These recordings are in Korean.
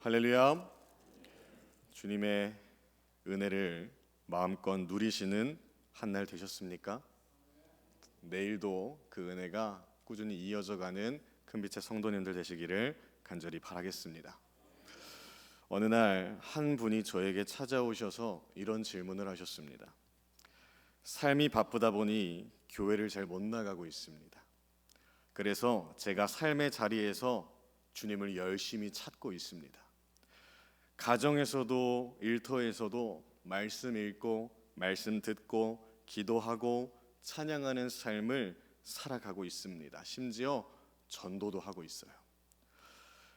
할렐루야. 주님의 은혜를 마음껏 누리시는 한 날 되셨습니까? 내일도 그 은혜가 꾸준히 이어져가는 큰빛의 성도님들 되시기를 간절히 바라겠습니다. 어느 날 한 분이 저에게 찾아오셔서 이런 질문을 하셨습니다. 삶이 바쁘다 보니 교회를 잘 못 나가고 있습니다. 그래서 제가 삶의 자리에서 주님을 열심히 찾고 있습니다. 가정에서도 일터에서도 말씀 읽고 말씀 듣고 기도하고 찬양하는 삶을 살아가고 있습니다. 심지어 전도도 하고 있어요.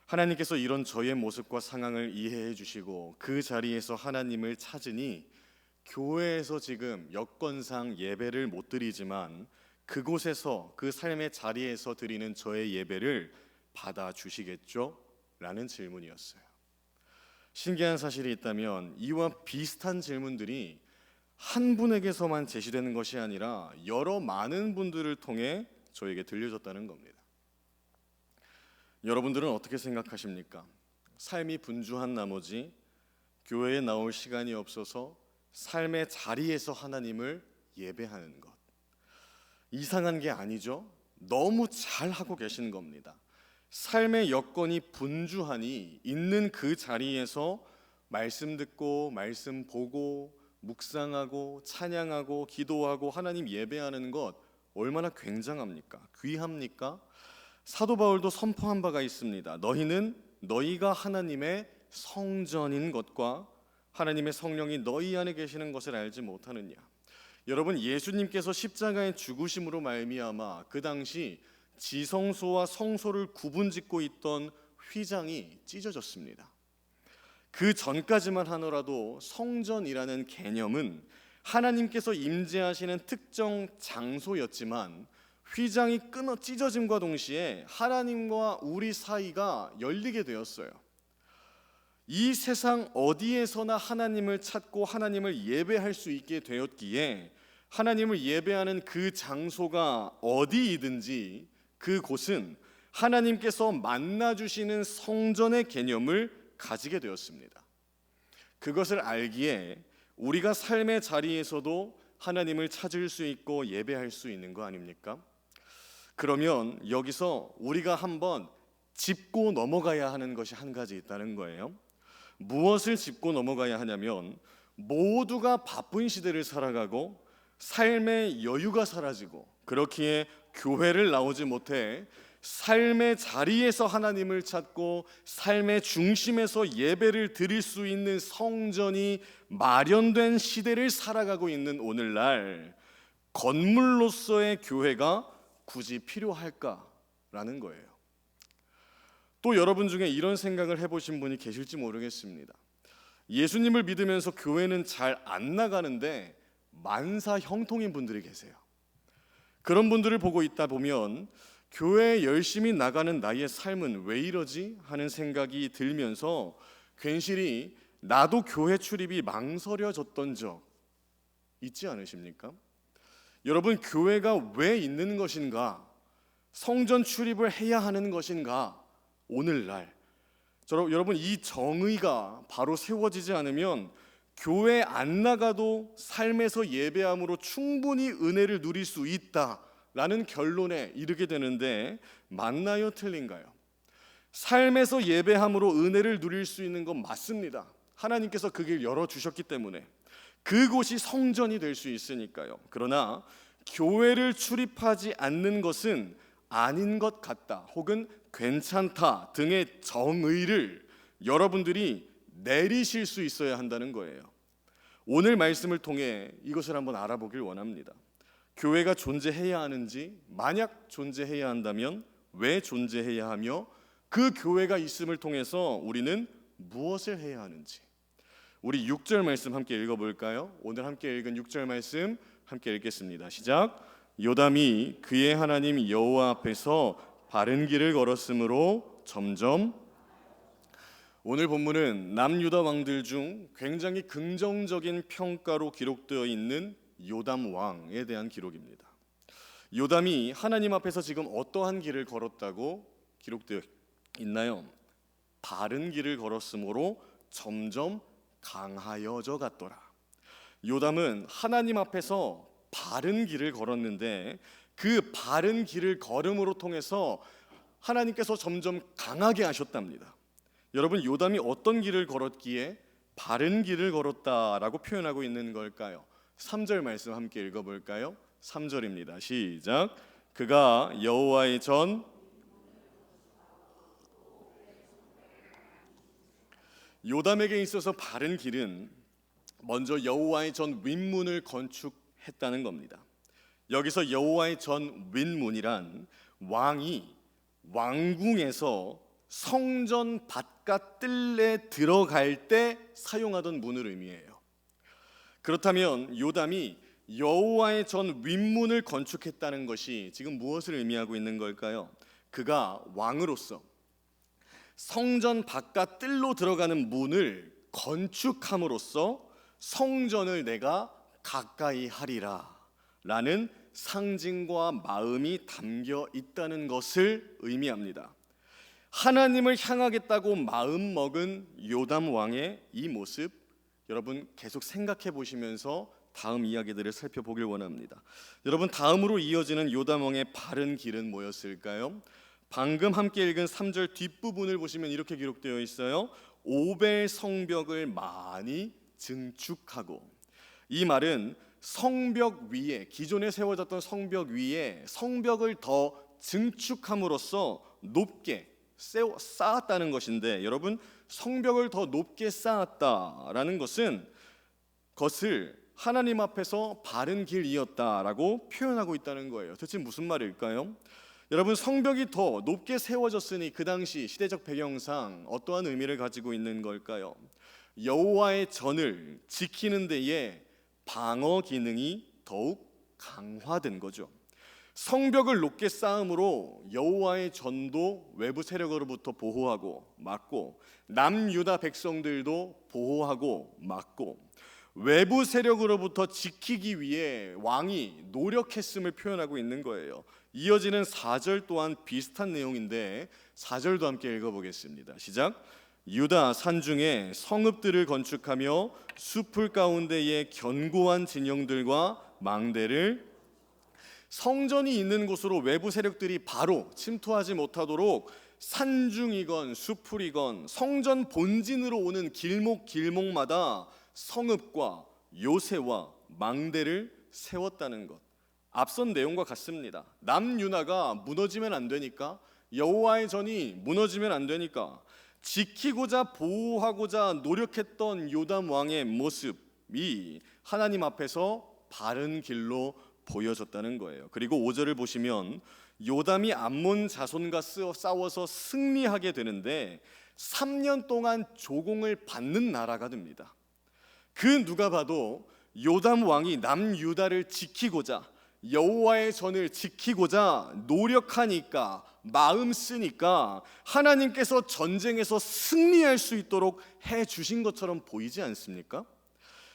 하나님께서 이런 저의 모습과 상황을 이해해 주시고 그 자리에서 하나님을 찾으니 교회에서 지금 여건상 예배를 못 드리지만 그곳에서 그 삶의 자리에서 드리는 저의 예배를 받아주시겠죠? 라는 질문이었어요. 신기한 사실이 있다면 이와 비슷한 질문들이 한 분에게서만 제시되는 것이 아니라 여러 많은 분들을 통해 저에게 들려졌다는 겁니다. 여러분들은 어떻게 생각하십니까? 삶이 분주한 나머지 교회에 나올 시간이 없어서 삶의 자리에서 하나님을 예배하는 것, 이상한 게 아니죠? 너무 잘하고 계신 겁니다. 삶의 여건이 분주하니 있는 그 자리에서 말씀 듣고 말씀 보고 묵상하고 찬양하고 기도하고 하나님 예배하는 것 얼마나 굉장합니까? 귀합니까? 사도 바울도 선포한 바가 있습니다. 너희는 너희가 하나님의 성전인 것과 하나님의 성령이 너희 안에 계시는 것을 알지 못하느냐. 여러분, 예수님께서 십자가의 죽으심으로 말미암아 그 당시 지성소와 성소를 구분짓고 있던 휘장이 찢어졌습니다. 그 전까지만 하더라도 성전이라는 개념은 하나님께서 임재하시는 특정 장소였지만 휘장이 끊어 찢어짐과 동시에 하나님과 우리 사이가 열리게 되었어요. 이 세상 어디에서나 하나님을 찾고 하나님을 예배할 수 있게 되었기에 하나님을 예배하는 그 장소가 어디이든지 그곳은 하나님께서 만나주시는 성전의 개념을 가지게 되었습니다. 그것을 알기에 우리가 삶의 자리에서도 하나님을 찾을 수 있고 예배할 수 있는 거 아닙니까? 그러면 여기서 우리가 한번 짚고 넘어가야 하는 것이 한 가지 있다는 거예요. 무엇을 짚고 넘어가야 하냐면 모두가 바쁜 시대를 살아가고 삶의 여유가 사라지고 그렇기에 교회를 나오지 못해 삶의 자리에서 하나님을 찾고 삶의 중심에서 예배를 드릴 수 있는 성전이 마련된 시대를 살아가고 있는 오늘날 건물로서의 교회가 굳이 필요할까라는 거예요. 또 여러분 중에 이런 생각을 해보신 분이 계실지 모르겠습니다. 예수님을 믿으면서 교회는 잘 안 나가는데 만사 형통인 분들이 계세요. 그런 분들을 보고 있다 보면 교회에 열심히 나가는 나의 삶은 왜 이러지? 하는 생각이 들면서 괜시리 나도 교회 출입이 망설여졌던 적 있지 않으십니까? 여러분, 교회가 왜 있는 것인가? 성전 출입을 해야 하는 것인가? 오늘날 여러분, 이 정의가 바로 세워지지 않으면 교회 안 나가도 삶에서 예배함으로 충분히 은혜를 누릴 수 있다라는 결론에 이르게 되는데 맞나요? 틀린가요? 삶에서 예배함으로 은혜를 누릴 수 있는 건 맞습니다. 하나님께서 그 길 열어주셨기 때문에 그곳이 성전이 될 수 있으니까요. 그러나 교회를 출입하지 않는 것은 아닌 것 같다 혹은 괜찮다 등의 정의를 여러분들이 내리실 수 있어야 한다는 거예요. 오늘 말씀을 통해 이것을 한번 알아보길 원합니다. 교회가 존재해야 하는지, 만약 존재해야 한다면 왜 존재해야 하며 그 교회가 있음을 통해서 우리는 무엇을 해야 하는지. 우리 6절 말씀 함께 읽어볼까요? 오늘 함께 읽은 6절 말씀 함께 읽겠습니다. 시작. 요담이 그의 하나님 여호와 앞에서 바른 길을 걸었으므로 점점. 오늘 본문은 남유다 왕들 중 굉장히 긍정적인 평가로 기록되어 있는 요담 왕에 대한 기록입니다. 요담이 하나님 앞에서 지금 어떠한 길을 걸었다고 기록되어 있나요? 바른 길을 걸었으므로 점점 강하여져 갔더라. 요담은 하나님 앞에서 바른 길을 걸었는데 그 바른 길을 걸음으로 통해서 하나님께서 점점 강하게 하셨답니다. 여러분, 요담이 어떤 길을 걸었기에 바른 길을 걸었다라고 표현하고 있는 걸까요? 3절 말씀 함께 읽어볼까요? 3절입니다. 시작. 그가 여호와의 전 요담에게 있어서 바른 길은 먼저 여호와의 전 윗문을 건축했다는 겁니다. 여기서 여호와의 전 윗문이란 왕이 왕궁에서 성전 바깥 뜰에 들어갈 때 사용하던 문을 의미해요. 그렇다면 요담이 여호와의 전 윗문을 건축했다는 것이 지금 무엇을 의미하고 있는 걸까요? 그가 왕으로서 성전 바깥 뜰로 들어가는 문을 건축함으로써 성전을 내가 가까이 하리라 라는 상징과 마음이 담겨 있다는 것을 의미합니다. 하나님을 향하겠다고 마음먹은 요담 왕의 이 모습, 여러분 계속 생각해 보시면서 다음 이야기들을 살펴보길 원합니다. 여러분, 다음으로 이어지는 요담 왕의 바른 길은 뭐였을까요? 방금 함께 읽은 3절 뒷부분을 보시면 이렇게 기록되어 있어요. 오벨 성벽을 많이 증축하고. 이 말은 성벽 위에, 기존에 세워졌던 성벽 위에 성벽을 더 증축함으로써 높게 쌓았다는 것인데, 여러분, 성벽을 더 높게 쌓았다라는 것을 하나님 앞에서 바른 길이었다라고 표현하고 있다는 거예요. 대체 무슨 말일까요? 여러분, 성벽이 더 높게 세워졌으니 그 당시 시대적 배경상 어떠한 의미를 가지고 있는 걸까요? 여호와의 전을 지키는 데에 방어 기능이 더욱 강화된 거죠. 성벽을 높게 쌓음으로 여호와의 전도 외부 세력으로부터 보호하고 막고, 남유다 백성들도 보호하고 막고, 외부 세력으로부터 지키기 위해 왕이 노력했음을 표현하고 있는 거예요. 이어지는 4절 또한 비슷한 내용인데 4절도 함께 읽어보겠습니다. 시작. 유다 산중에 성읍들을 건축하며 숲을 가운데에 견고한 진영들과 망대를, 성전이 있는 곳으로 외부 세력들이 바로 침투하지 못하도록 산중이건 숲풀이건 성전 본진으로 오는 길목마다 성읍과 요새와 망대를 세웠다는 것. 앞선 내용과 같습니다. 남유다가 무너지면 안 되니까, 여호와의 전이 무너지면 안 되니까 지키고자 보호하고자 노력했던 요담 왕의 모습이 하나님 앞에서 바른 길로 보여졌다는 거예요. 그리고 5절을 보시면 요담이 암몬 자손과 싸워서 승리하게 되는데 3년 동안 조공을 받는 나라가 됩니다. 그 누가 봐도 요담 왕이 남유다를 지키고자, 여호와의 전을 지키고자 노력하니까, 마음 쓰니까 하나님께서 전쟁에서 승리할 수 있도록 해 주신 것처럼 보이지 않습니까?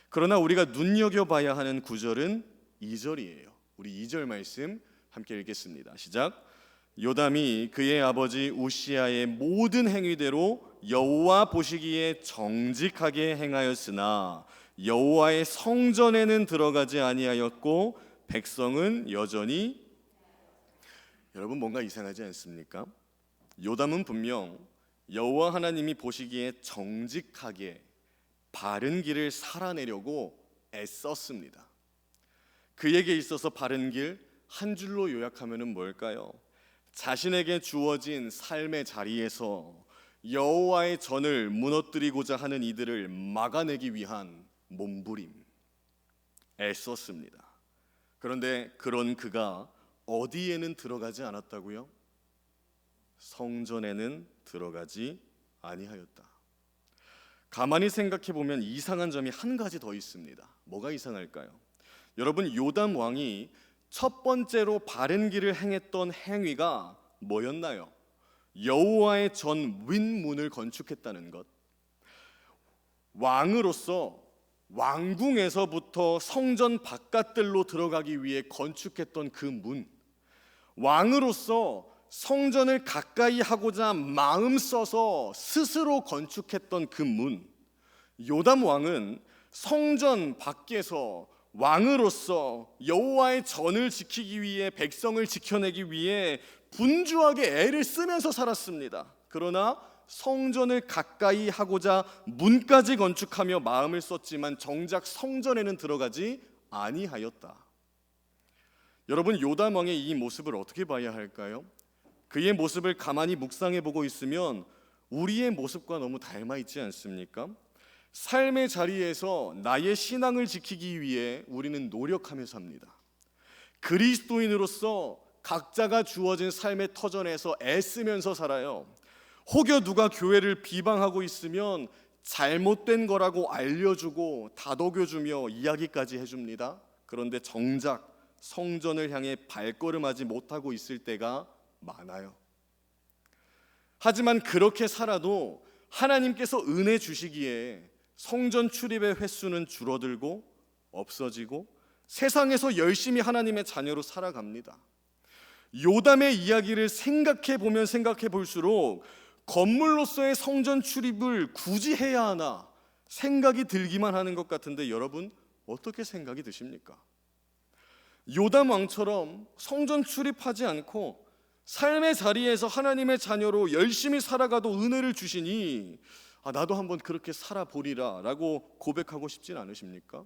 그러나 우리가 눈여겨봐야 하는 구절은 2절이에요. 우리 2절 말씀 함께 읽겠습니다. 시작. 요담이 그의 아버지 우시아의 모든 행위대로 여호와 보시기에 정직하게 행하였으나 여호와의 성전에는 들어가지 아니하였고 백성은 여전히. 여러분, 뭔가 이상하지 않습니까? 요담은 분명 여호와 하나님이 보시기에 정직하게 바른 길을 살아내려고 애썼습니다. 그에게 있어서 바른 길 한 줄로 요약하면은 뭘까요? 자신에게 주어진 삶의 자리에서 여호와의 전을 무너뜨리고자 하는 이들을 막아내기 위한 몸부림, 애썼습니다. 그런데 그런 그가 어디에는 들어가지 않았다고요? 성전에는 들어가지 아니하였다. 가만히 생각해 보면 이상한 점이 한 가지 더 있습니다. 뭐가 이상할까요? 여러분, 요담 왕이 첫 번째로 바른 길을 행했던 행위가 뭐였나요? 여호와의 전 윗문을 건축했다는 것. 왕으로서 왕궁에서부터 성전 바깥들로 들어가기 위해 건축했던 그 문, 왕으로서 성전을 가까이 하고자 마음 써서 스스로 건축했던 그 문, 요담 왕은 성전 밖에서 왕으로서 여호와의 전을 지키기 위해, 백성을 지켜내기 위해 분주하게 애를 쓰면서 살았습니다. 그러나 성전을 가까이 하고자 문까지 건축하며 마음을 썼지만 정작 성전에는 들어가지 아니하였다. 여러분, 요담 왕의 이 모습을 어떻게 봐야 할까요? 그의 모습을 가만히 묵상해 보고 있으면 우리의 모습과 너무 닮아 있지 않습니까? 삶의 자리에서 나의 신앙을 지키기 위해 우리는 노력하며 삽니다. 그리스도인으로서 각자가 주어진 삶의 터전에서 애쓰면서 살아요. 혹여 누가 교회를 비방하고 있으면 잘못된 거라고 알려주고 다독여주며 이야기까지 해줍니다. 그런데 정작 성전을 향해 발걸음하지 못하고 있을 때가 많아요. 하지만 그렇게 살아도 하나님께서 은혜 주시기에 성전 출입의 횟수는 줄어들고 없어지고 세상에서 열심히 하나님의 자녀로 살아갑니다. 요담의 이야기를 생각해 보면 생각해 볼수록 건물로서의 성전 출입을 굳이 해야 하나 생각이 들기만 하는 것 같은데, 여러분 어떻게 생각이 드십니까? 요담 왕처럼 성전 출입하지 않고 삶의 자리에서 하나님의 자녀로 열심히 살아가도 은혜를 주시니 나도 한번 그렇게 살아보리라 라고 고백하고 싶진 않으십니까?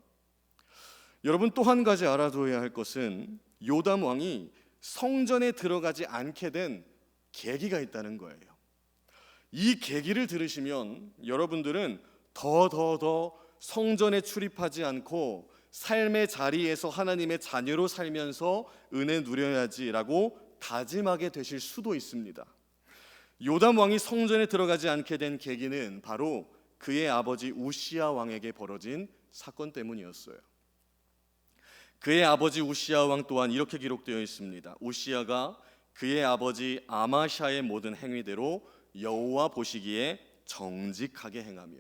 여러분, 또 한 가지 알아둬야 할 것은 요담 왕이 성전에 들어가지 않게 된 계기가 있다는 거예요. 이 계기를 들으시면 여러분들은 더 성전에 출입하지 않고 삶의 자리에서 하나님의 자녀로 살면서 은혜 누려야지라고 다짐하게 되실 수도 있습니다. 요담 왕이 성전에 들어가지 않게 된 계기는 바로 그의 아버지 우시야 왕에게 벌어진 사건 때문이었어요. 그의 아버지 우시야 왕 또한 이렇게 기록되어 있습니다. 우시야가 그의 아버지 아마샤의 모든 행위대로 여호와 보시기에 정직하게 행하며,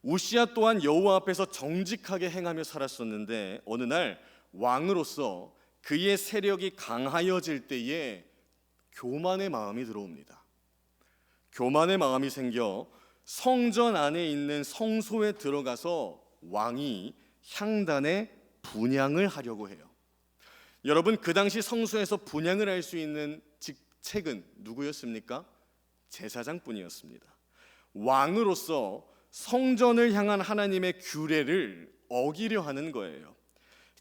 우시야 또한 여호와 앞에서 정직하게 행하며 살았었는데, 어느 날 왕으로서 그의 세력이 강하여질 때에 교만의 마음이 들어옵니다. 교만의 마음이 생겨 성전 안에 있는 성소에 들어가서 왕이 향단에 분향을 하려고 해요. 여러분, 그 당시 성소에서 분향을 할 수 있는 직책은 누구였습니까? 제사장뿐이었습니다. 왕으로서 성전을 향한 하나님의 규례를 어기려 하는 거예요.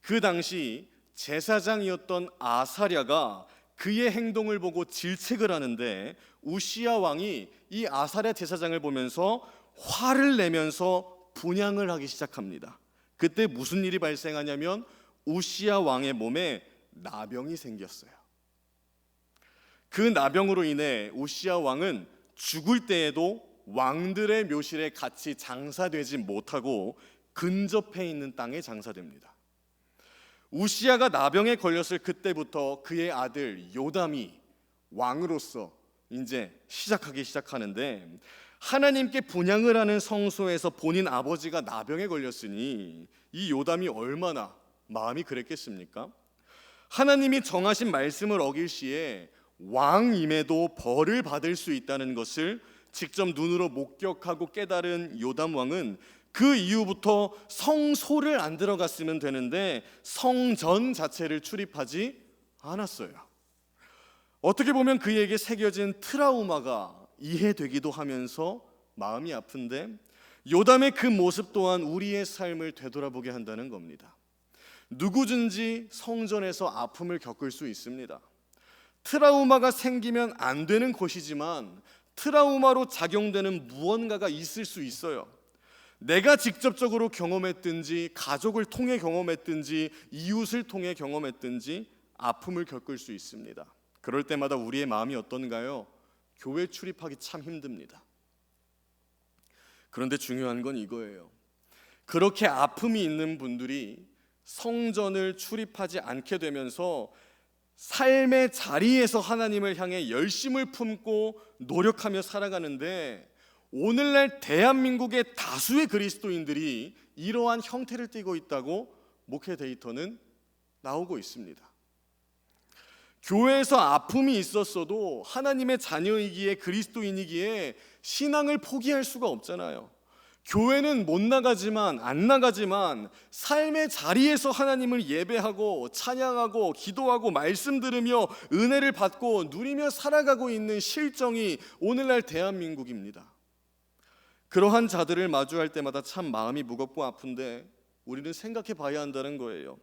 그 당시 제사장이었던 아사랴가 그의 행동을 보고 질책을 하는데, 우시야 왕이 이 아사랴 제사장을 보면서 화를 내면서 분향을 하기 시작합니다. 그때 무슨 일이 발생하냐면 우시야 왕의 몸에 나병이 생겼어요. 그 나병으로 인해 우시야 왕은 죽을 때에도 왕들의 묘실에 같이 장사되지 못하고 근접해 있는 땅에 장사됩니다. 우시야가 나병에 걸렸을 그때부터 그의 아들 요담이 왕으로서 이제 시작하는데, 하나님께 분향을 하는 성소에서 본인 아버지가 나병에 걸렸으니 이 요담이 얼마나 마음이 그랬겠습니까? 하나님이 정하신 말씀을 어길 시에 왕임에도 벌을 받을 수 있다는 것을 직접 눈으로 목격하고 깨달은 요담 왕은 그 이후부터 성소를 안 들어갔으면 되는데 성전 자체를 출입하지 않았어요. 어떻게 보면 그에게 새겨진 트라우마가 이해되기도 하면서 마음이 아픈데, 요담의 그 모습 또한 우리의 삶을 되돌아보게 한다는 겁니다. 누구든지 성전에서 아픔을 겪을 수 있습니다. 트라우마가 생기면 안 되는 것이지만 트라우마로 작용되는 무언가가 있을 수 있어요. 내가 직접적으로 경험했든지 가족을 통해 경험했든지 이웃을 통해 경험했든지 아픔을 겪을 수 있습니다. 그럴 때마다 우리의 마음이 어떤가요? 교회 출입하기 참 힘듭니다. 그런데 중요한 건 이거예요. 그렇게 아픔이 있는 분들이 성전을 출입하지 않게 되면서 삶의 자리에서 하나님을 향해 열심을 품고 노력하며 살아가는데, 오늘날 대한민국의 다수의 그리스도인들이 이러한 형태를 띠고 있다고 목회 데이터는 나오고 있습니다. 교회에서 아픔이 있었어도 하나님의 자녀이기에, 그리스도인이기에 신앙을 포기할 수가 없잖아요. 교회는 못 나가지만, 안 나가지만 삶의 자리에서 하나님을 예배하고 찬양하고 기도하고 말씀 들으며 은혜를 받고 누리며 살아가고 있는 실정이 오늘날 대한민국입니다. 그러한 자들을 마주할 때마다 참 마음이 무겁고 아픈데 우리는 생각해 봐야 한다는 거예요.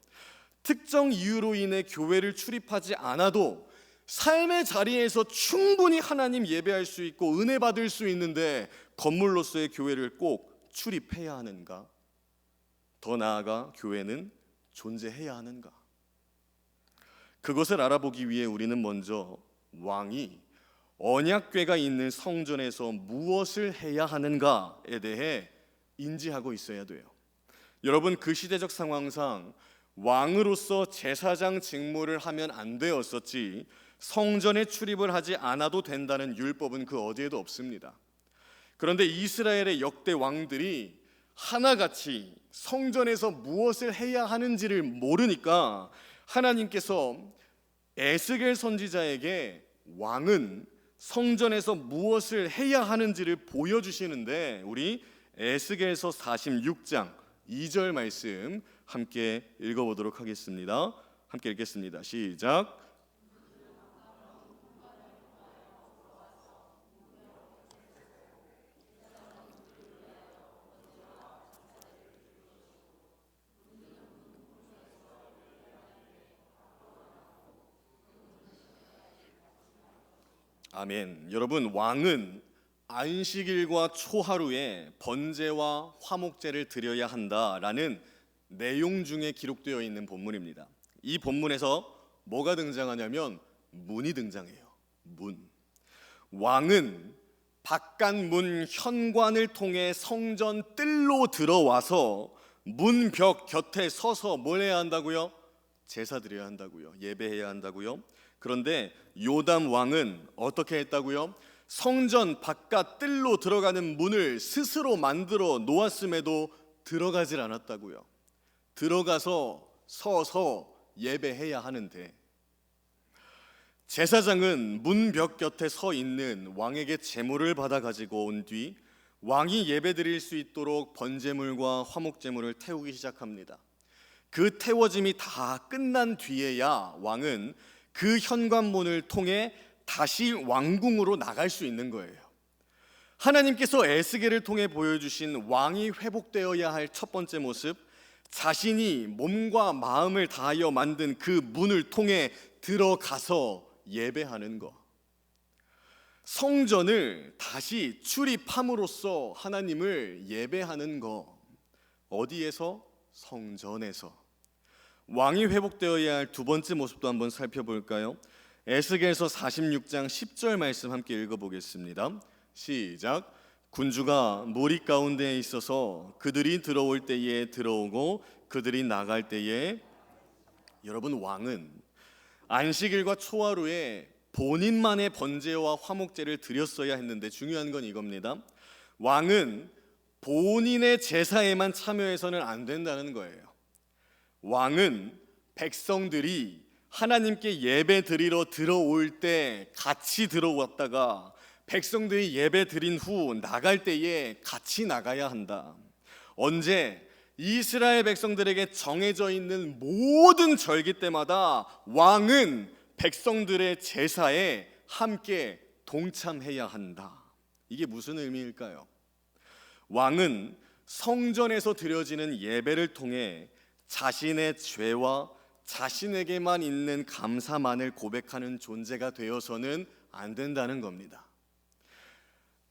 특정 이유로 인해 교회를 출입하지 않아도 삶의 자리에서 충분히 하나님 예배할 수 있고 은혜 받을 수 있는데 건물로서의 교회를 꼭 출입해야 하는가? 더 나아가 교회는 존재해야 하는가? 그것을 알아보기 위해 우리는 먼저 왕이 언약궤가 있는 성전에서 무엇을 해야 하는가에 대해 인지하고 있어야 돼요. 여러분, 그 시대적 상황상 왕으로서 제사장 직무를 하면 안 되었었지 성전에 출입을 하지 않아도 된다는 율법은 그 어디에도 없습니다. 그런데 이스라엘의 역대 왕들이 하나같이 성전에서 무엇을 해야 하는지를 모르니까 하나님께서 에스겔 선지자에게 왕은 성전에서 무엇을 해야 하는지를 보여주시는데, 우리 에스겔서 46장 2절 말씀 함께 읽어보도록 하겠습니다. 함께 읽겠습니다. 시작. 아멘. 여러분, 왕은 안식일과 초하루에 번제와 화목제를 드려야 한다라는 내용 중에 기록되어 있는 본문입니다. 이 본문에서 뭐가 등장하냐면 문이 등장해요. 문. 왕은 바깥문 현관을 통해 성전 뜰로 들어와서 문벽 곁에 서서 뭘 해야 한다고요? 제사 드려야 한다고요. 예배해야 한다고요. 그런데 요담 왕은 어떻게 했다고요? 성전 바깥 뜰로 들어가는 문을 스스로 만들어 놓았음에도 들어가질 않았다고요. 들어가서 서서 예배해야 하는데, 제사장은 문벽 곁에 서 있는 왕에게 제물을 받아 가지고 온 뒤 왕이 예배드릴 수 있도록 번제물과 화목제물을 태우기 시작합니다. 그 태워짐이 다 끝난 뒤에야 왕은 그 현관문을 통해 다시 왕궁으로 나갈 수 있는 거예요. 하나님께서 에스겔을 통해 보여주신 왕이 회복되어야 할 첫 번째 모습, 자신이 몸과 마음을 다하여 만든 그 문을 통해 들어가서 예배하는 것. 성전을 다시 출입함으로써 하나님을 예배하는 것. 어디에서? 성전에서. 왕이 회복되어야 할 두 번째 모습도 한번 살펴볼까요? 에스겔서 46장 10절 말씀 함께 읽어보겠습니다. 시작. 군주가 무리 가운데에 있어서 그들이 들어올 때에 들어오고 그들이 나갈 때에. 여러분, 왕은 안식일과 초하루에 본인만의 번제와 화목제를 드렸어야 했는데 중요한 건 이겁니다. 왕은 본인의 제사에만 참여해서는 안 된다는 거예요. 왕은 백성들이 하나님께 예배 드리러 들어올 때 같이 들어왔다가 백성들이 예배 드린 후 나갈 때에 같이 나가야 한다. 언제? 이스라엘 백성들에게 정해져 있는 모든 절기 때마다 왕은 백성들의 제사에 함께 동참해야 한다. 이게 무슨 의미일까요? 왕은 성전에서 드려지는 예배를 통해 자신의 죄와 자신에게만 있는 감사만을 고백하는 존재가 되어서는 안 된다는 겁니다.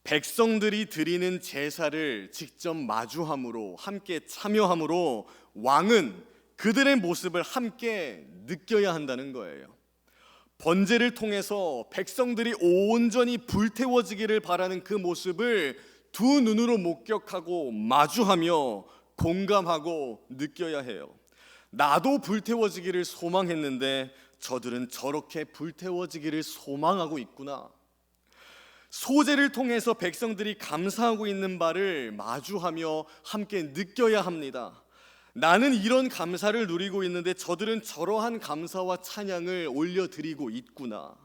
백성들이 드리는 제사를 직접 마주함으로, 함께 참여함으로 왕은 그들의 모습을 함께 느껴야 한다는 거예요. 번제를 통해서 백성들이 온전히 불태워지기를 바라는 그 모습을 두 눈으로 목격하고 마주하며 공감하고 느껴야 해요. 나도 불태워지기를 소망했는데 저들은 저렇게 불태워지기를 소망하고 있구나. 소제를 통해서 백성들이 감사하고 있는 바를 마주하며 함께 느껴야 합니다. 나는 이런 감사를 누리고 있는데 저들은 저러한 감사와 찬양을 올려드리고 있구나.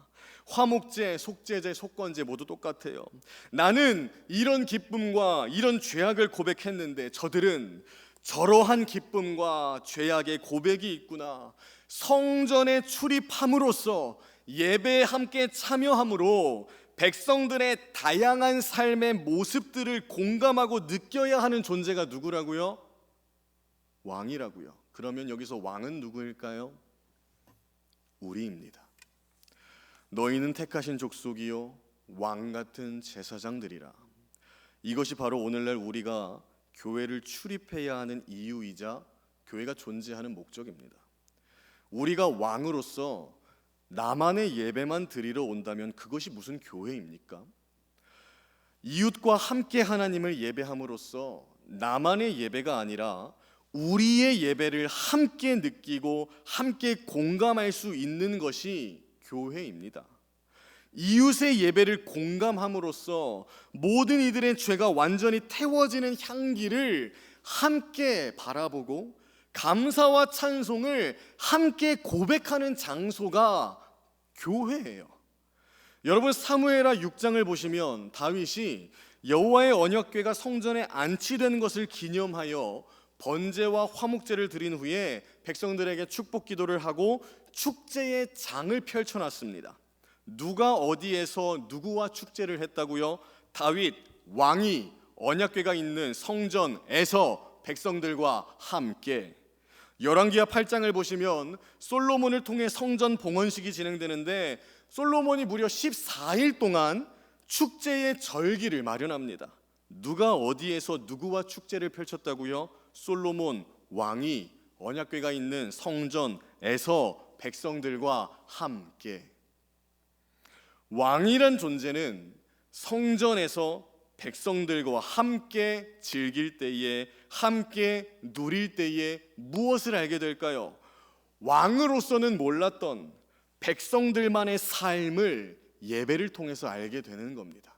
화목제, 속죄제, 속건제 모두 똑같아요. 나는 이런 기쁨과 이런 죄악을 고백했는데 저들은 저러한 기쁨과 죄악의 고백이 있구나. 성전에 출입함으로써 예배에 함께 참여함으로 백성들의 다양한 삶의 모습들을 공감하고 느껴야 하는 존재가 누구라고요? 왕이라고요. 그러면 여기서 왕은 누구일까요? 우리입니다. 너희는 택하신 족속이요 왕 같은 제사장들이라. 이것이 바로 오늘날 우리가 교회를 출입해야 하는 이유이자 교회가 존재하는 목적입니다. 우리가 왕으로서 나만의 예배만 드리러 온다면 그것이 무슨 교회입니까? 이웃과 함께 하나님을 예배함으로써 나만의 예배가 아니라 우리의 예배를 함께 느끼고 함께 공감할 수 있는 것이 교회입니다. 이웃의 예배를 공감함으로써 모든 이들의 죄가 완전히 태워지는 향기를 함께 바라보고 감사와 찬송을 함께 고백하는 장소가 교회예요. 여러분 사무엘하 6장을 보시면 다윗이 여호와의 언약궤가 성전에 안치된 것을 기념하여 번제와 화목제를 드린 후에 백성들에게 축복 기도를 하고 축제의 장을 펼쳐놨습니다. 누가 어디에서 누구와 축제를 했다고요? 다윗 왕이 언약궤가 있는 성전에서 백성들과 함께. 열왕기하 8장을 보시면 솔로몬을 통해 성전 봉헌식이 진행되는데 솔로몬이 무려 14일 동안 축제의 절기를 마련합니다. 누가 어디에서 누구와 축제를 펼쳤다고요? 솔로몬 왕이 언약궤가 있는 성전에서 백성들과 함께. 왕이란 존재는 성전에서 백성들과 함께 즐길 때에, 함께 누릴 때에 무엇을 알게 될까요? 왕으로서는 몰랐던 백성들만의 삶을 예배를 통해서 알게 되는 겁니다.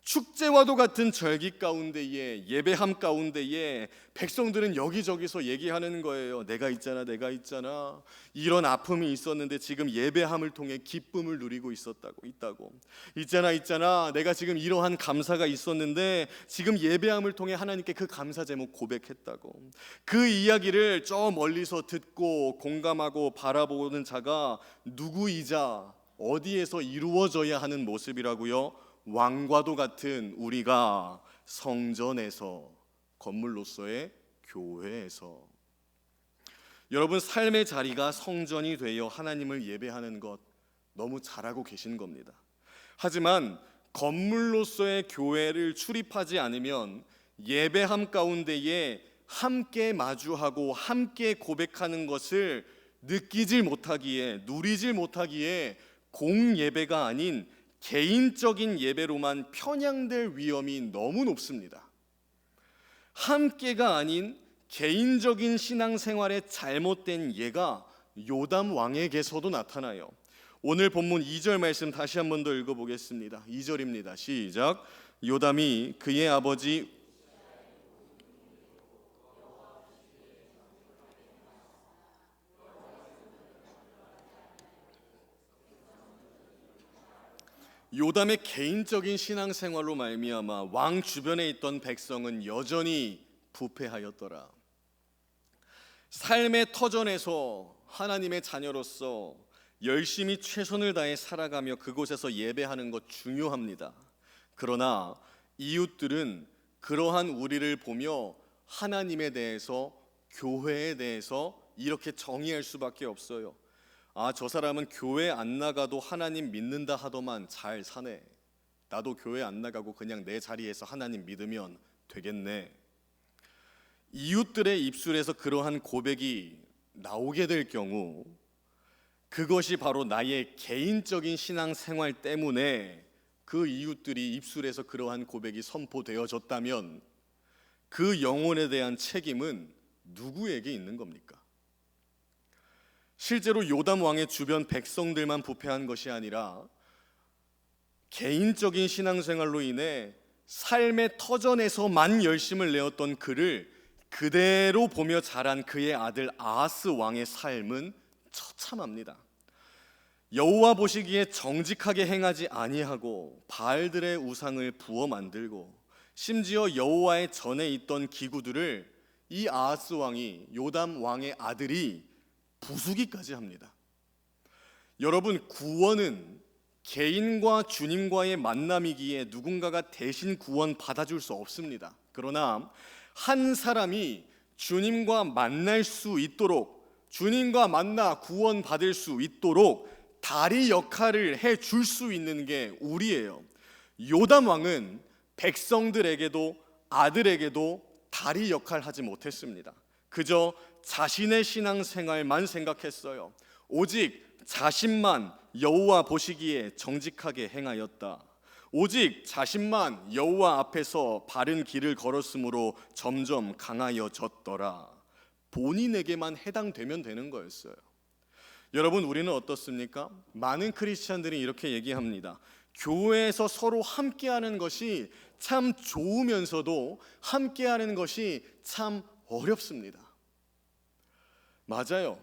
축제와도 같은 절기 가운데에, 예배함 가운데에 백성들은 여기저기서 얘기하는 거예요. 내가 있잖아 이런 아픔이 있었는데 지금 예배함을 통해 기쁨을 누리고 있다고. 있잖아 내가 지금 이러한 감사가 있었는데 지금 예배함을 통해 하나님께 그 감사 제목 고백했다고. 그 이야기를 저 멀리서 듣고 공감하고 바라보는 자가 누구이자 어디에서 이루어져야 하는 모습이라고요? 왕과도 같은 우리가 성전에서, 건물로서의 교회에서. 여러분 삶의 자리가 성전이 되어 하나님을 예배하는 것 너무 잘하고 계신 겁니다. 하지만 건물로서의 교회를 출입하지 않으면 예배함 가운데에 함께 마주하고 함께 고백하는 것을 느끼질 못하기에, 누리질 못하기에 공예배가 아닌 개인적인 예배로만 편향될 위험이 너무 높습니다. 함께가 아닌 개인적인 신앙생활의 잘못된 예가 요담 왕에게서도 나타나요. 오늘 본문 2절 말씀 다시 한 번 더 읽어보겠습니다. 2절입니다. 시작. 요담이 그의 아버지 요담의 개인적인 신앙생활로 말미암아 왕 주변에 있던 백성은 여전히 부패하였더라. 삶의 터전에서 하나님의 자녀로서 열심히 최선을 다해 살아가며 그곳에서 예배하는 것 중요합니다. 그러나 이웃들은 그러한 우리를 보며 하나님에 대해서, 교회에 대해서 이렇게 정의할 수밖에 없어요. 아, 저 사람은 교회 안 나가도 하나님 믿는다 하더만 잘 사네. 나도 교회 안 나가고 그냥 내 자리에서 하나님 믿으면 되겠네. 이웃들의 입술에서 그러한 고백이 나오게 될 경우 그것이 바로 나의 개인적인 신앙생활 때문에 그 이웃들이 입술에서 그러한 고백이 선포되어졌다면 그 영혼에 대한 책임은 누구에게 있는 겁니까? 실제로 요담 왕의 주변 백성들만 부패한 것이 아니라 개인적인 신앙생활로 인해 삶의 터전에서만 열심을 내었던 그를 그대로 보며 자란 그의 아들 아하스 왕의 삶은 처참합니다. 여호와 보시기에 정직하게 행하지 아니하고 바알들의 우상을 부어 만들고 심지어 여호와의 전에 있던 기구들을 이 아하스 왕이, 요담 왕의 아들이 부수기까지 합니다. 여러분, 구원은 개인과 주님과의 만남이기에 누군가가 대신 구원 받아줄 수 없습니다. 그러나 한 사람이 주님과 만날 수 있도록, 주님과 만나 구원 받을 수 있도록 다리 역할을 해줄 수 있는 게 우리예요. 요담 왕은 백성들에게도 아들에게도 다리 역할 하지 못했습니다. 그저 자신의 신앙생활만 생각했어요. 오직 자신만 여호와 보시기에 정직하게 행하였다. 오직 자신만 여호와 앞에서 바른 길을 걸었으므로 점점 강하여졌더라. 본인에게만 해당되면 되는 거였어요. 여러분, 우리는 어떻습니까? 많은 크리스찬들이 이렇게 얘기합니다. 교회에서 서로 함께하는 것이 참 좋으면서도 함께하는 것이 참 어렵습니다. 맞아요.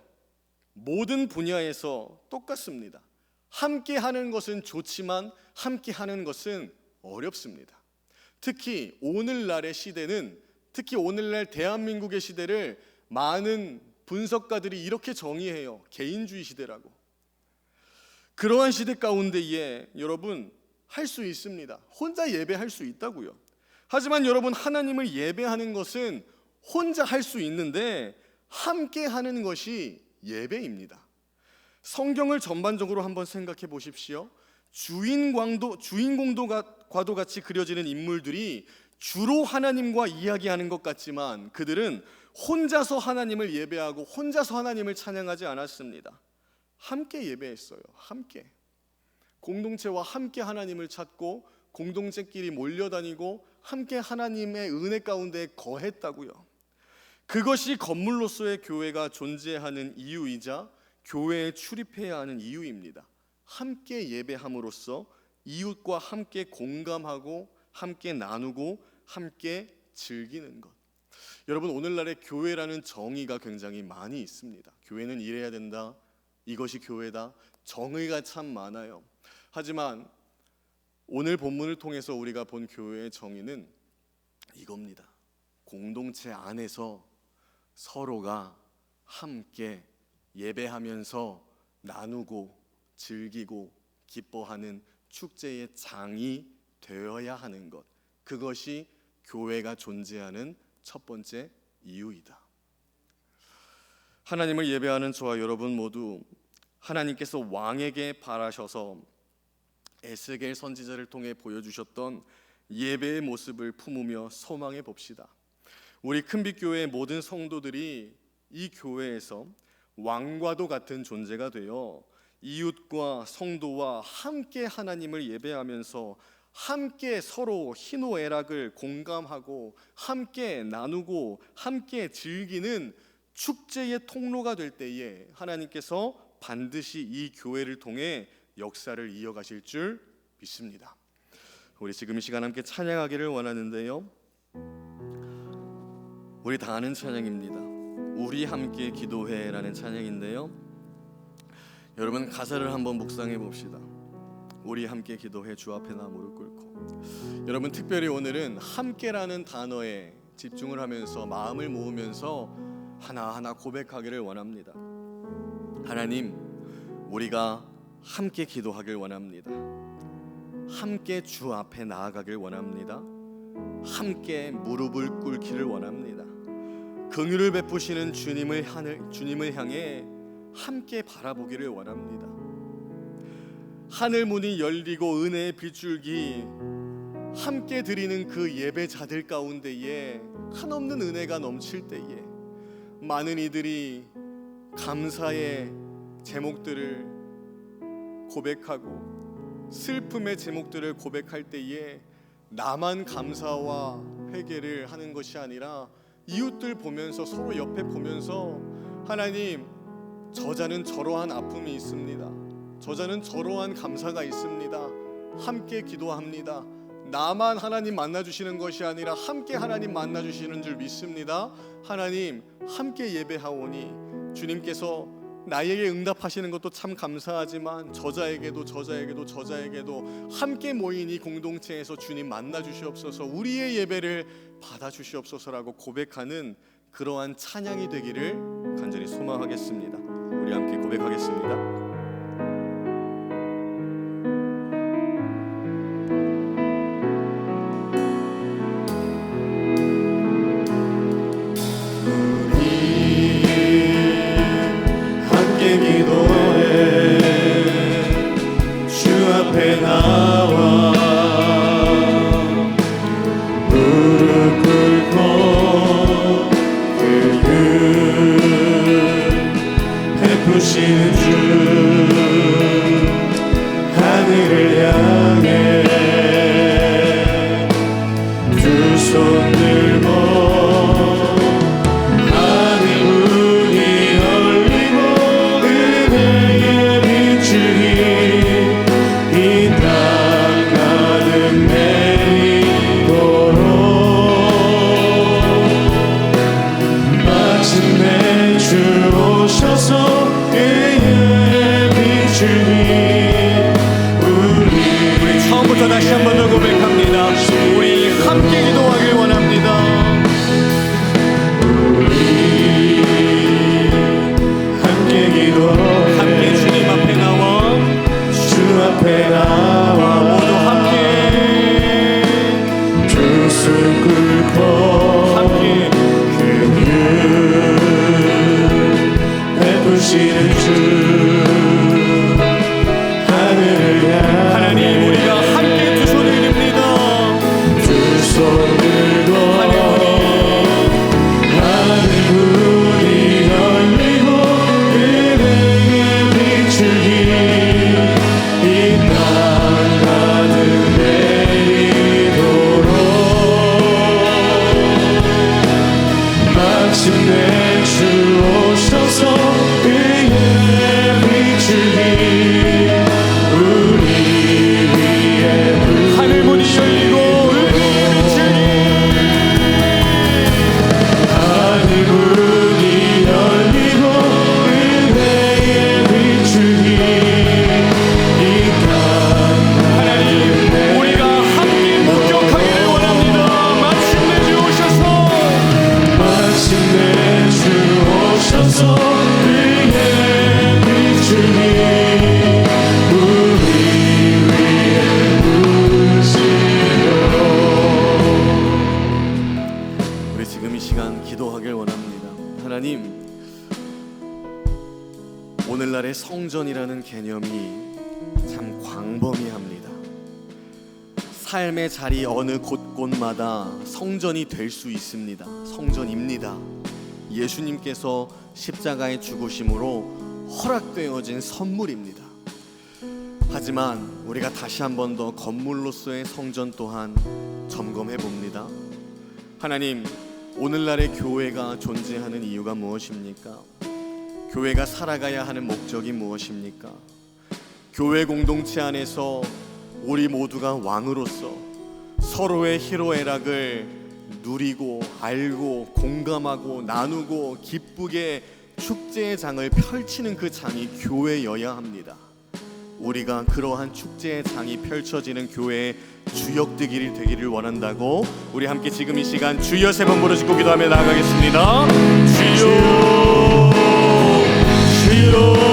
모든 분야에서 똑같습니다. 함께하는 것은 좋지만 함께하는 것은 어렵습니다. 특히 오늘날의 시대는, 특히 오늘날 대한민국의 시대를 많은 분석가들이 이렇게 정의해요. 개인주의 시대라고. 그러한 시대 가운데에 여러분, 할 수 있습니다. 혼자 예배할 수 있다고요. 하지만 여러분, 하나님을 예배하는 것은 혼자 할 수 있는데 함께 하는 것이 예배입니다. 성경을 전반적으로 한번 생각해 보십시오. 주인공과도 같이 그려지는 인물들이 주로 하나님과 이야기하는 것 같지만 그들은 혼자서 하나님을 예배하고 혼자서 하나님을 찬양하지 않았습니다. 함께 예배했어요. 함께. 공동체와 함께 하나님을 찾고 공동체끼리 몰려다니고 함께 하나님의 은혜 가운데 거했다고요. 그것이 건물로서의 교회가 존재하는 이유이자 교회에 출입해야 하는 이유입니다. 함께 예배함으로써 이웃과 함께 공감하고 함께 나누고 함께 즐기는 것. 여러분, 오늘날의 교회라는 정의가 굉장히 많이 있습니다. 교회는 이래야 된다, 이것이 교회다, 정의가 참 많아요. 하지만 오늘 본문을 통해서 우리가 본 교회의 정의는 이겁니다. 공동체 안에서 서로가 함께 예배하면서 나누고 즐기고 기뻐하는 축제의 장이 되어야 하는 것. 그것이 교회가 존재하는 첫 번째 이유이다. 하나님을 예배하는 저와 여러분 모두 하나님께서 왕에게 바라셔서 에스겔 선지자를 통해 보여주셨던 예배의 모습을 품으며 소망해 봅시다. 우리 큰빛교회의 모든 성도들이 이 교회에서 왕과도 같은 존재가 되어 이웃과 성도와 함께 하나님을 예배하면서 함께 서로 희노애락을 공감하고 함께 나누고 함께 즐기는 축제의 통로가 될 때에 하나님께서 반드시 이 교회를 통해 역사를 이어가실 줄 믿습니다. 우리 지금 이 시간 함께 찬양하기를 원하는데요, 우리 다 아는 찬양입니다. 우리 함께 기도해라는 찬양인데요, 여러분 가사를 한번 묵상해 봅시다. 우리 함께 기도해 주 앞에 나 무릎 꿇고. 여러분, 특별히 오늘은 함께라는 단어에 집중을 하면서 마음을 모으면서 하나하나 고백하기를 원합니다. 하나님, 우리가 함께 기도하길 원합니다. 함께 주 앞에 나아가길 원합니다. 함께 무릎을 꿇기를 원합니다. 긍휼을 베푸시는 주님을 향해 함께 바라보기를 원합니다. 하늘 문이 열리고 은혜의 빗줄기 함께 드리는 그 예배자들 가운데에 한없는 은혜가 넘칠 때에 많은 이들이 감사의 제목들을 고백하고 슬픔의 제목들을 고백할 때에 나만 감사와 회개를 하는 것이 아니라 이웃들 보면서, 서로 옆에 보면서, 하나님, 저자는 저러한 아픔이 있습니다. 저자는 저러한 감사가 있습니다. 함께 기도합니다. 나만 하나님 만나주시는 것이 아니라 함께 하나님 만나주시는 줄 믿습니다. 하나님 함께 예배하오니 주님께서 나에게 응답하시는 것도 참 감사하지만 저자에게도 함께 모인 이 공동체에서 주님 만나주시옵소서, 우리의 예배를 받아주시옵소서라고 고백하는 그러한 찬양이 되기를 간절히 소망하겠습니다. 우리 함께 고백하겠습니다. 나와 무릎 꿇고 그 베푸시는 주 하늘을 향해 두 손 들고 하늘 문이 열리고 은혜의 빛이 처음부터 다시 한 번 더 고백합니다. 우리 함께 기도하길 원합니다. 우리 함께 기도해 함께 주님 앞에 나와 주 앞에 나와 모두 함께 두 손 꿇고 함께 베푸시는 주 하늘을 향해 하나님 우리가 함께 두 손을 드립니다. 두 손 들고 하늘 문이 열리고 은혜의 빛이 이 땅 가득 내리도록 마침내 주 오셔서 그의 빛이 우리 위에 하늘 문이 열리고 은혜의 빛이 하늘 문이 열리고 은혜의 빛이 이 땅 하나님 우리가 함께 목격하기를 원합니다. 마침내 주 오셔서 그의 빛이 우리 위에 부으시려. 우리 지금 이 시간 기도하길 원합니다. 하나님 오늘날의 성전이라는 개념이 참 광범위합니다. 삶의 자리 어느 곳곳마다 성전이 될 수 있습니다. 성전입니다. 예수님께서 십자가의 죽으심으로 허락되어진 선물입니다. 하지만 우리가 다시 한 번 더 건물로서의 성전 또한 점검해 봅니다. 하나님 오늘날의 교회가 존재하는 이유가 무엇입니까? 교회가 살아가야 하는 목적이 무엇입니까? 교회 공동체 안에서 우리 모두가 왕으로서 서로의 희로애락을 누리고 알고 공감하고 나누고 기쁘게 축제의 장을 펼치는 그 장이 교회여야 합니다. 우리가 그러한 축제의 장이 펼쳐지는 교회의 주역 되기를 원한다고 우리 함께 지금 이 시간 주여 세 번 부르짖고 기도하며 나아가겠습니다. 주여 주여